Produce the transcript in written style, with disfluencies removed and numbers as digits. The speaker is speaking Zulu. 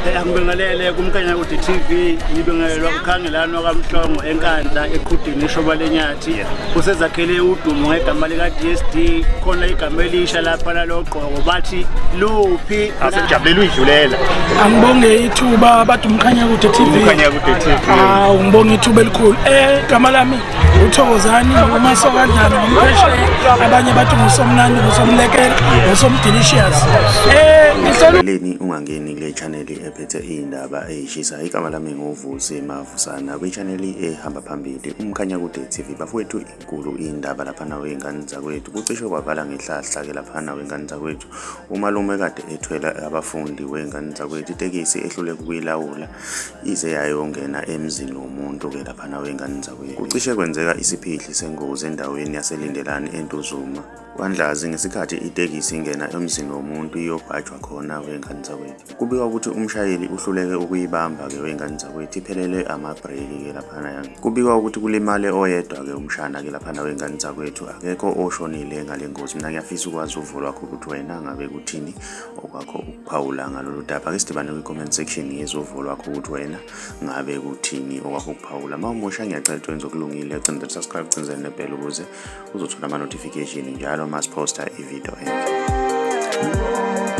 Angibingelele kumkanya ukuthi TV ngibingelelwa ukhangelano kaMhlongo enkandla eqhudini eshoba lenyathi usezakhele udumo ngegama lika DSD khona igama elisha lapha laloqoko bathi luphi asijabulele uyidlulela angibonge ithuba abantu umkhanya kude TV ngibonge ithuba elikhulu igama lami uThokozani uMasokandlana ngumphesheya abanye bathi ngusomnandi ngusomlekela ngusomdelicious Leni ungangeni kule channel ephethe indaba eyishisa igama lami ngovusi Mavusana kwi channel ehamba phambili umkhanya kude TV bafowethu inkulu indaba lapha nawe ingane zakwethu kucishe kwavala ngehlahla ke lapha nawe ingane zakwethu umalume kade ethwela abafundi wengane zakwethu itekisi ehlule kuyilawula ize yayongena emzini womuntu ke lapha nawe ingane zakwethu kucishe kwenzeka isiphihli sengozi endaweni yaselindelani eNtuzuma Wandlazi ngesikhathi itekisi ingena emzini womuntu iyobhajwa khona wengane zakwethu kubikwa ukuthi umshayeli uhluleke ukuyibamba ke wengane zakwethu iphelele amabreki ke lapha na kubikwa ukuthi kulimale oyedwa ke umshana ke lapha na wengane zakwethu akekho oshonile ngale ngozi mina ngiyafisa ukwazi uvo lwakho ukuthi wena ngabe kuthini okwakho ukuphawula ngalolu daba ke sidibane kwi comment section yezovo lwakho ukuthi wena ngabe kuthini okwakho ukuphawula mawumusha ngiyacela wenze okulungile cenza subscribe cenza nebell ukuze uzothola ama notification njalo mas posta ivideo entsha